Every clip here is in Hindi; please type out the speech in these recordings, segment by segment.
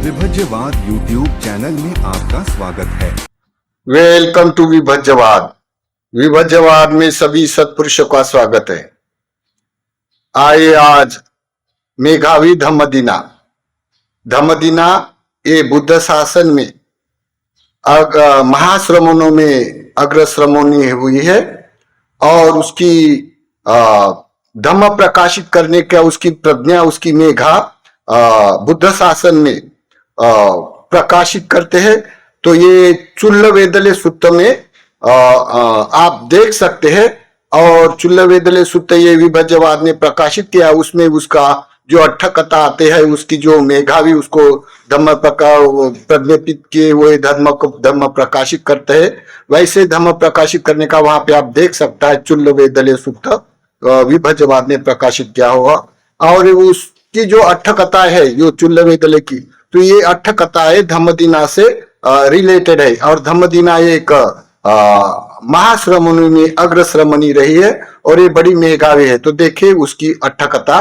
विभज्यवाद यूट्यूब चैनल में आपका स्वागत है। Welcome to विभज्यवाद। विभज्यवाद में सभी सत्पुरुषों का स्वागत है। आइए आज मेघावी धम्मदिना ये बुद्ध शासन में महाश्रमणों में अग्रश्रमणी हुई है और उसकी धम्म प्रकाशित करने का उसकी प्रज्ञा उसकी मेघा बुद्ध शासन में प्रकाशित करते हैं। तो ये चुल्ल वेदले सुत्त में आप देख सकते हैं और चुल्ल वेदले सुत्त ये विभज्यवाद ने प्रकाशित किया। उसमें उसका जो अट्ठकथा आते हैं उसकी जो मेघावी उसको धम्म प्रज्ञापित किए हुए धम्म प्रकाशित करते हैं। वैसे धम्म प्रकाशित करने का वहां पे आप देख सकता है चुल्ल वेदले सुत्त विभज्यवाद ने प्रकाशित किया हुआ। और उसकी जो अट्ठकथा है जो चुल्ल वेदले की, तो ये अट्ठकथा है धम्मदिना से रिलेटेड है। और धम्मदिना एक महाश्रमणी में अग्रश्रमणी रही है और ये बड़ी मेघावी है। तो देखिए उसकी अट्ठकथा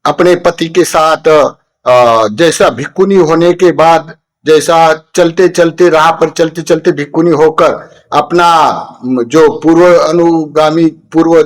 अपने पति के साथ जैसा भिक्खुनी होने के बाद जैसा चलते चलते राह पर चलते चलते भिक्खुनी होकर अपना जो पूर्व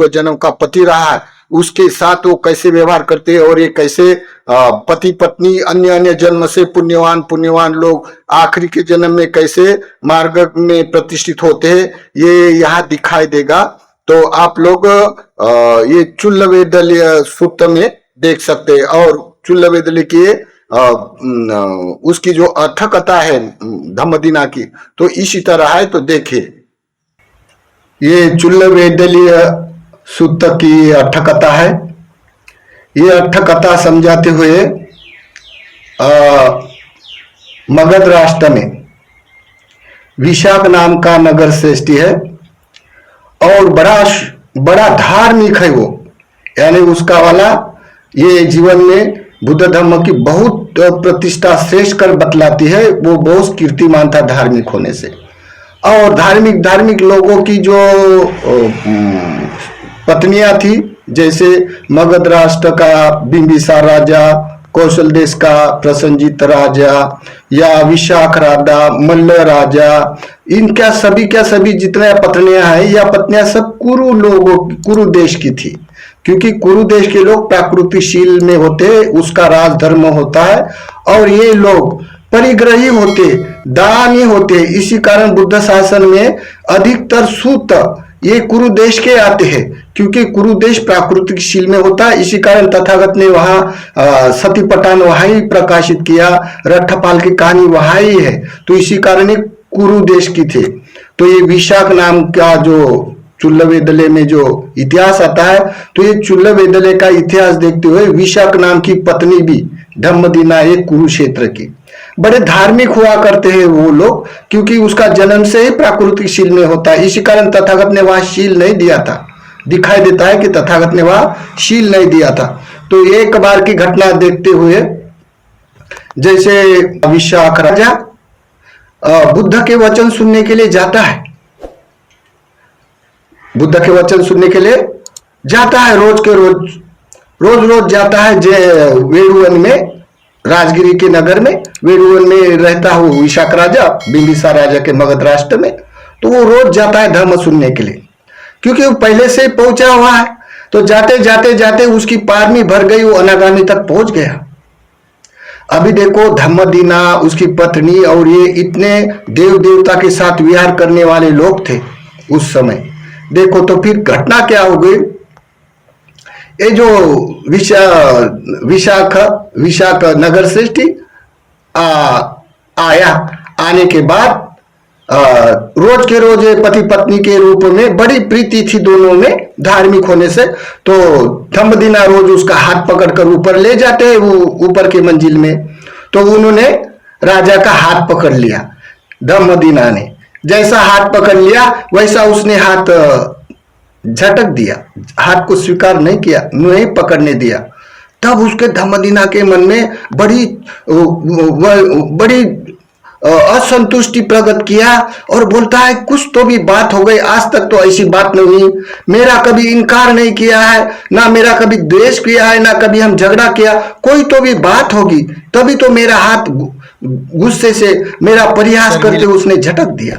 जन्म का पति रहा है उसके साथ वो कैसे व्यवहार करते हैं और ये कैसे पति पत्नी अन्य जन्म से पुण्यवान लोग आखिरी के जन्म में कैसे मार्ग में प्रतिष्ठित होते हैं ये यहाँ दिखाई देगा। तो आप लोग ये चुल्ल वेदले सुत्त में देख सकते हैं। और चुल्ल वेदले की उसकी जो अट्ठकथा है धम्मदिना की तो इसी तरह है। तो देखिए ये चुल्ल वेदलीय सुत्त की अट्ठकथा है। ये अट्ठकथा समझाते हुए मगध राष्ट्र में विशाख नाम का नगर श्रेष्ठी है और बड़ा धार्मिक है वो, यानी उसका वाला ये जीवन में बुद्ध धर्म की बहुत प्रतिष्ठा श्रेष्ठ कर बतलाती है। वो बहुत कीर्तिमान था धार्मिक होने से। और धार्मिक लोगों की जो पत्नियां थी जैसे मगध राष्ट्र का बिंबिसार राजा, कौशल देश का प्रसन्नजित राजा या विशाख राजा, मल्ल राजा, इनका सभी जितने पत्नियां हैं या पत्नियां सब कुरु देश की थी। क्योंकि कुरु देश के लोग प्राकृतिकशील में होते, उसका राज धर्म होता है और ये लोग परिग्रही होते, दानी होते। इसी कारण बुद्ध शासन में अधिकतर सूत ये कुरु देश के आते हैं क्योंकि कुरु देश प्राकृतिकशील में होता है। इसी कारण तथागत ने वहां सतीपटान वहां ही प्रकाशित किया, रट्ठपाल की कहानी वहां ही है। तो इसी कारण ये कुरु देश की थे। तो ये विशाख नाम का जो चुल्ल वेदले में जो इतिहास आता है तो ये चुल्ल वेदले का इतिहास देखते हुए विशाख नाम की पत्नी भी धम्मदिना एक कुरुक्षेत्र की बड़े धार्मिक हुआ करते हैं वो लोग, क्योंकि उसका जन्म से ही प्राकृतिक शील में होता है। इसी कारण तथागत ने वहां शील नहीं दिया था। दिखाई देता है कि तथागत ने वहां शील नहीं दिया था। तो एक बार की घटना देखते हुए जैसे विशाख राजा बुद्ध के वचन सुनने के लिए जाता है, बुद्ध के वचन सुनने के लिए जाता है, रोज जाता है। वेरुवन में, राजगिरी के नगर में वेरुवन में रहता हो विशाख राजा बिंबिसार राजा के मगध राष्ट्र में। तो वो रोज जाता है धर्म सुनने के लिए क्योंकि वो पहले से पहुंचा हुआ है। तो जाते उसकी पारमी भर गई, वो अनागामी तक पहुंच गया। अभी देखो धम्मदिना, उसकी पत्नी और ये इतने देव देवता के साथ विहार करने वाले लोग थे उस समय। देखो तो फिर घटना क्या हो गई। ये जो विशाख नगर श्रेष्ठी आया, आने के बाद रोज के रोज पति पत्नी के रूप में बड़ी प्रीति थी दोनों में धार्मिक होने से। तो धम्मदिना रोज उसका हाथ पकड़कर ऊपर ले जाते हैं, वो ऊपर के मंजिल में। तो उन्होंने राजा का हाथ पकड़ लिया। धम्मदिना ने जैसा हाथ पकड़ लिया वैसा उसने हाथ झटक दिया, हाथ को स्वीकार नहीं किया, नहीं पकड़ने दिया। तब उसके धम्मदिना के मन में बड़ी असंतुष्टि प्रकट किया और बोलता है कुछ तो भी बात हो गई, आज तक तो ऐसी बात नहीं हुई, मेरा कभी इनकार नहीं किया है, ना मेरा कभी द्वेष किया है, ना कभी हम झगड़ा किया, कोई तो भी बात होगी, तभी तो मेरा हाथ गुस्से से मेरा परिहास करते हुए उसने झटक दिया।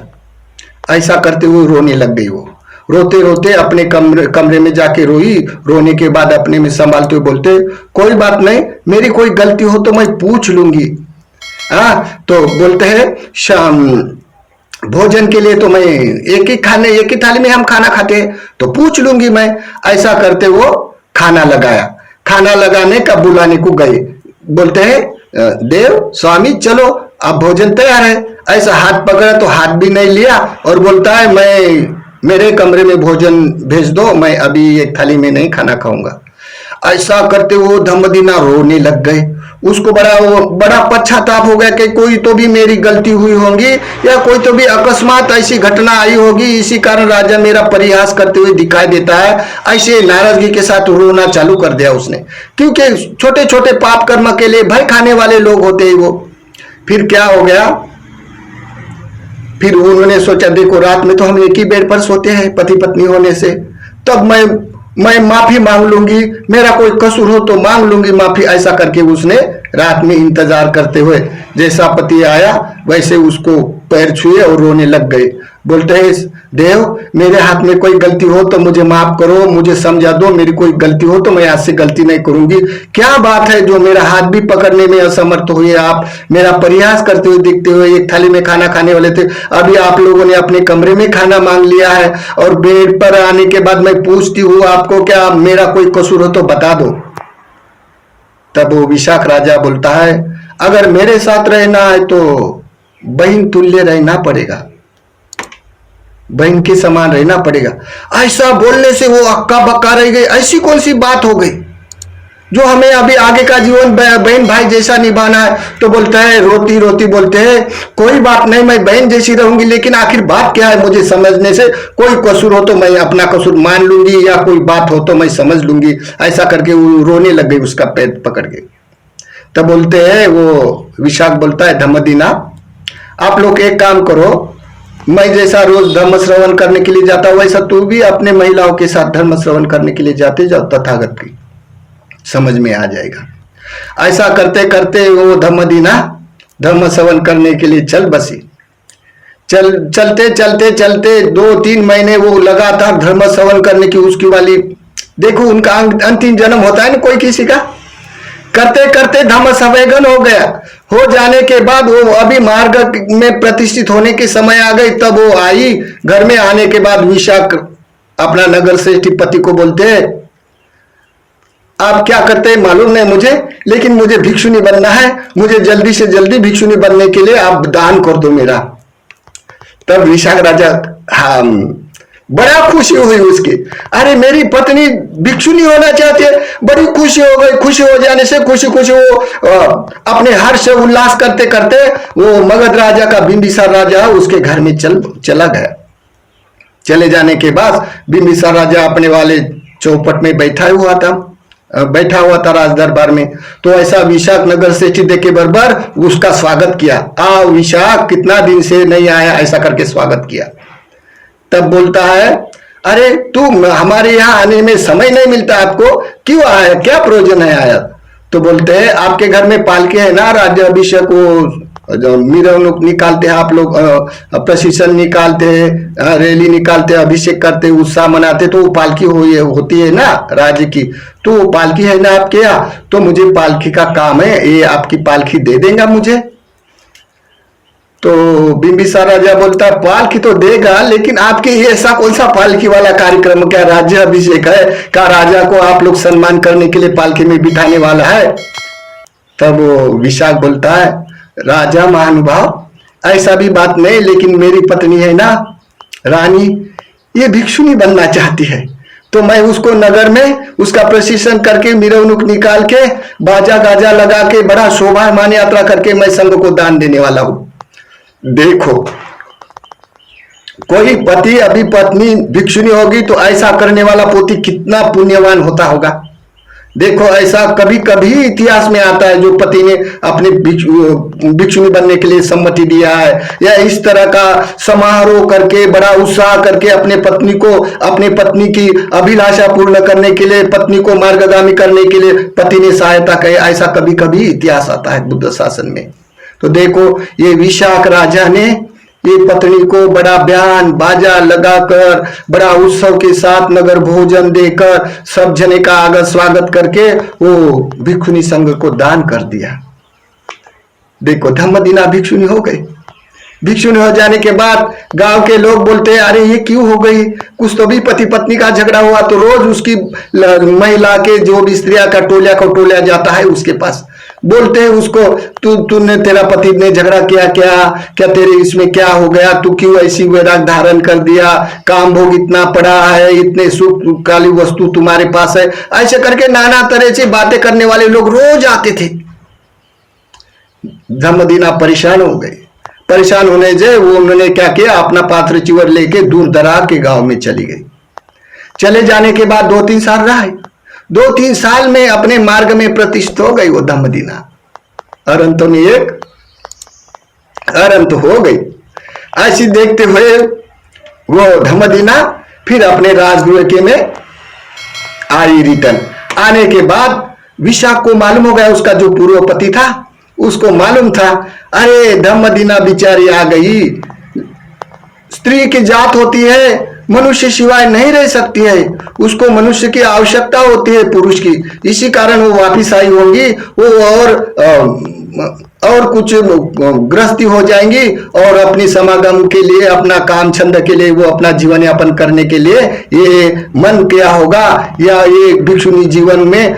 ऐसा करते हुए रोने लग गई। वो रोते रोते अपने कमरे में जाके रोई। रोने के बाद अपने में संभालते हुए बोलते कोई बात नहीं, मेरी कोई गलती हो तो मैं पूछ लूंगी। तो बोलते हैं शाम भोजन के लिए तो मैं एक ही थाली में हम खाना खाते हैं, तो पूछ लूंगी मैं। ऐसा करते वो खाना लगाया। खाना लगाने का बुलाने को गए। बोलते हैं देव स्वामी चलो अब भोजन तैयार है। ऐसा हाथ पकड़ा तो हाथ भी नहीं लिया और बोलता है मैं मेरे कमरे में भोजन भेज दो, मैं अभी एक थाली में नहीं खाना खाऊंगा। ऐसा करते वो दमदीना रोने लग गए। उसको बड़ा पश्चाताप हो गया कि कोई तो भी मेरी गलती हुई होगी या कोई तो भी अकस्मात ऐसी घटना आई होगी, इसी कारण राजा मेरा परिहास करते हुए दिखाई देता है। ऐसे नाराजगी के साथ रोना चालू कर दिया उसने, क्योंकि छोटे छोटे पाप कर्म के लिए भय खाने वाले लोग होते हैं वो। फिर क्या हो गया, फिर उन्होंने सोचा देखो रात में तो हम एक ही बेड पर सोते हैं पति पत्नी होने से, तब मैं माफी मांग लूंगी, मेरा कोई कसूर हो तो मांग लूंगी माफी। ऐसा करके उसने रात में इंतजार करते हुए जैसा पति आया वैसे उसको पैर छुए और रोने लग गए। बोलते हैं देव मेरे हाथ में कोई गलती हो तो मुझे माफ करो, मुझे समझा दो, मेरी कोई गलती हो तो मैं आज से गलती नहीं करूंगी। क्या बात है जो मेरा हाथ भी पकड़ने में असमर्थ हुए, आप मेरा प्रयास करते हुए दिखते हुए एक थाली में खाना खाने वाले थे, अभी आप लोगों ने अपने कमरे में खाना मांग लिया है और बेड पर आने के बाद मैं पूछती हूँ आपको क्या मेरा कोई कसूर हो तो बता दो। तब वो विशाख राजा बोलता है अगर मेरे साथ रहना है तो बहन तुल्य रहना पड़ेगा, बहन के समान रहना पड़ेगा। ऐसा बोलने से वो अक्का बक्का रह गई। ऐसी कौन सी बात हो गई जो हमें अभी आगे का जीवन बहन भाई जैसा निभाना है। तो बोलता है रोती रोती बोलते हैं कोई बात नहीं, मैं बहन जैसी रहूंगी, लेकिन आखिर बात क्या है मुझे समझने से, कोई कसूर हो तो मैं अपना कसूर मान लूंगी या कोई बात हो तो मैं समझ लूंगी। ऐसा करके वो रोने लग गई उसका पैर पकड़ के। तब बोलते हैं वो विशाख बोलता है धम्मदीना आप लोग एक काम करो, मैं जैसा रोज धर्म श्रवण करने के लिए जाता हूं वैसा तू भी अपने महिलाओं के साथ धर्म श्रवण करने के लिए जाते जाओ, तथागत की समझ में आ जाएगा। ऐसा करते करते वो धम्मदीना धर्म श्रवण करने के लिए चल बसी। चलते चलते चलते 2-3 महीने वो लगातार धर्म श्रवण करने की उसकी वाली, देखो उनका अंतिम जन्म होता है ना कोई किसी का। करते करते धम्म संवेगन हो गया। हो जाने के बाद वो अभी मार्ग में प्रतिष्ठित होने के समय आ गई। तब वो आई, घर में आने के बाद विशाख अपना नगर श्रेष्ठी पति को बोलते हैं आप क्या करते हैं मालूम नहीं मुझे, लेकिन मुझे भिक्षुनी बनना है, मुझे जल्दी से जल्दी भिक्षुनी बनने के लिए आप दान कर दो मेरा। तब विशाख राजा बड़ा खुशी हुई उसकी, अरे मेरी पत्नी भिक्षुनी होना चाहती है। बड़ी खुशी हो गई। खुशी हो जाने से खुशी खुशी वो अपने हर्ष उल्लास करते करते वो मगध राजा का बिंबिसार राजा उसके घर में चला गया। चले जाने के बाद बिंबिसार राजा अपने वाले चौपट में बैठा हुआ था राज दरबार में। तो ऐसा विशाख नगर से देख के बरबर उसका स्वागत किया। आओ विशाख कितना दिन से नहीं आया, ऐसा करके स्वागत किया। तब बोलता है अरे तू हमारे यहाँ आने में समय नहीं मिलता आपको, क्यों आया, क्या प्रयोजन है आया। तो बोलते हैं आपके घर में पालकी है ना, राज्य अभिषेक वो मिरवणुक निकालते हैं आप लोग, प्रशिक्षण निकालते हैं, रैली निकालते हैं, अभिषेक करते हैं, उत्साह मनाते, तो वो पालकी होती है ना राज्य की। तो वो पालकी है ना आपके यहाँ, तो मुझे पालकी का काम है, ये आपकी पालकी दे देगा मुझे। तो बिंबिसार राजा बोलता है पालकी तो देगा, लेकिन आपके ये ऐसा कौन सा पालकी वाला कार्यक्रम, क्या राज्य अभिषेक है, क्या राजा को आप लोग सम्मान करने के लिए पालकी में बिठाने वाला है। तब वो विशाख बोलता है राजा महानुभाव ऐसा भी बात नहीं, लेकिन मेरी पत्नी है ना रानी, ये भिक्षुनी बनना चाहती है, तो मैं उसको नगर में उसका प्रशिक्षण करके मिरवणुक निकाल के बाजा गाजा लगा के बड़ा शोभामान यात्रा करके मैं संघ को दान देने वाला हूं। देखो कोई पति अभी पत्नी भिक्षुनी होगी तो ऐसा करने वाला पोती कितना पुण्यवान होता होगा, देखो ऐसा कभी कभी इतिहास में आता है, जो पति ने अपने भिक्षुनी बनने के लिए सम्मति दिया है, या इस तरह का समारोह करके बड़ा उत्साह करके अपने पत्नी की अभिलाषा पूर्ण करने के लिए, पत्नी को मार्गगामी करने के लिए पति ने सहायता की। ऐसा कभी कभी इतिहास आता है बुद्ध शासन में। तो देखो ये विशाख राजा ने ये पत्नी को बड़ा बयान बाजा लगाकर, बड़ा उत्सव के साथ नगर भोजन देकर, सब जने का आगर स्वागत करके वो भिक्षुनी संघ को दान कर दिया। देखो धम्मदीना भिक्षुनी हो गई। भिक्षुनी हो जाने के बाद गांव के लोग बोलते हैं, अरे ये क्यों हो गई? कुछ तो भी पति पत्नी का झगड़ा हुआ तो रोज उसकी महिला के जो भी स्त्रियां का टोलिया जाता है उसके पास, बोलते हैं उसको, तूने तेरा पति ने झगड़ा किया क्या तेरे इसमें क्या हो गया? तू क्यों ऐसी वैराग धारण कर दिया? काम भोग इतना पड़ा है, इतने सुख काली वस्तु तुम्हारे पास है, ऐसे करके नाना तरह से बातें करने वाले लोग रोज आते थे। धम्मदीना परेशान हो गए। परेशान होने से वो उन्होंने क्या किया, अपना पात्र चिवर लेके दूर दराज के गांव में चली गई। चले जाने के बाद 2-3 साल रहा। 2-3 साल में अपने मार्ग में प्रतिष्ठित हो गई वो धम्मदीना। अरंत हो गई। ऐसी देखते हुए वो धम्मदीना फिर अपने राजगृह के में आई। रिटर्न आने के बाद विशाख को मालूम हो गया, उसका जो पूर्व पति था उसको मालूम था, अरे धम्मदीना बिचारी आ गई। स्त्री की जात होती है, मनुष्य सिवाय नहीं रह सकती है, उसको मनुष्य की आवश्यकता होती है पुरुष की, इसी कारण वो वापिस आई होंगी। वो और कुछ गृहस्थी हो जाएंगी और अपनी समागम के लिए, अपना काम छंद के लिए, वो अपना जीवन यापन करने के लिए ये मन क्या होगा, या ये भिक्षुनी जीवन में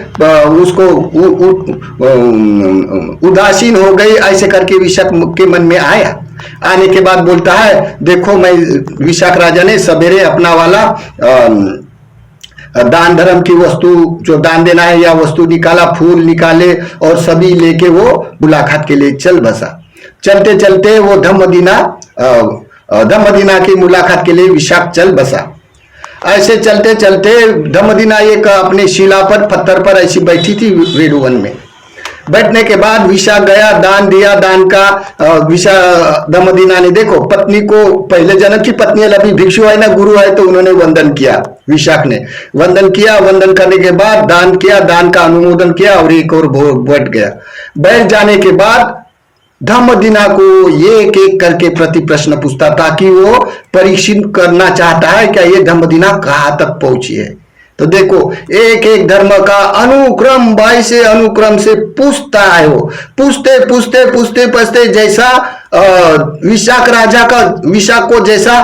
उसको उदासीन हो गई, ऐसे करके विशाख के मन में आया। आने के बाद बोलता है, देखो मैं विशाख राजा ने सवेरे अपना वाला दान धर्म की वस्तु जो दान देना है या वस्तु निकाला, फूल निकाले और सभी लेके वो मुलाकात के लिए चल बसा। चलते चलते वो धम्मदीना की मुलाकात के लिए विशाख चल बसा। ऐसे चलते चलते धम्मदीना एक अपने शिला पर पत्थर पर ऐसी बैठी थी वेणुवन में। बैठने के बाद विशाख गया, दान दिया। दान का धम्मदीना ने देखो पत्नी को, पहले जन्म की पत्नी अभी भिक्षु है ना, गुरु है, तो उन्होंने वंदन किया। विशाख ने वंदन किया। वंदन करने के बाद दान किया, दान का अनुमोदन किया और एक और बैठ गया। बैठ जाने के बाद धम्मदीना को एक एक करके प्रति प्रश्न पूछता, ताकि वो परीक्षित करना चाहता है क्या ये धम्मदीना कहाँ तक पहुंची है। तो देखो एक एक धर्म का अनुक्रम से अनुक्रम से पूछता है। वो पूछते जैसा विशाख को जैसा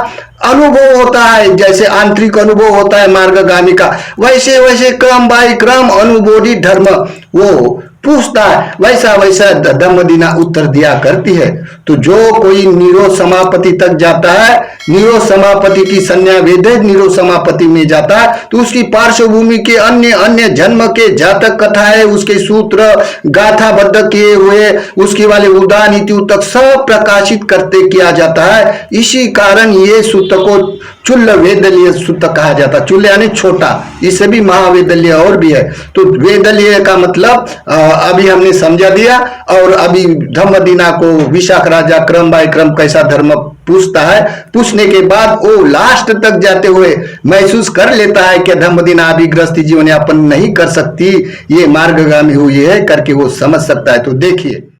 अनुभव होता है, जैसे आंतरिक अनुभव होता है मार्गगामी का, वैसे क्रम बाय क्रम अनुभूति धर्म वो पूछता है, वैसा धम्मदीना उत्तर दिया करती है। तो जो कोई निरोध समापति तक जाता है, निरोध समापति की संज्ञा वेद निरोध समापति में जाता है, तो उसकी पार्श्वभूमि के अन्य जन्म के जातक कथाएं, उसके सूत्र गाथाबद्ध किए हुए, उसकी वाले उदान नीति तक सब प्रकाशित करते किया जाता है। इसी कारण ये सूत्र को चुल्ल वेदलीय सूत्र कहा जाता है। चुल्ल यानी छोटा, इससे भी महावेदलीय और भी है। तो वेदलीय का मतलब अभी हमने समझा दिया। और अभी धम्मदीना को विशाख राजा क्रम बाय क्रम कैसा धर्म पूछता है, पूछने के बाद वो लास्ट तक जाते हुए महसूस कर लेता है कि धम्मदीना अभी गृहस्थी जीवन यापन नहीं कर सकती, ये मार्गगामी हुई है करके वो समझ सकता है। तो देखिए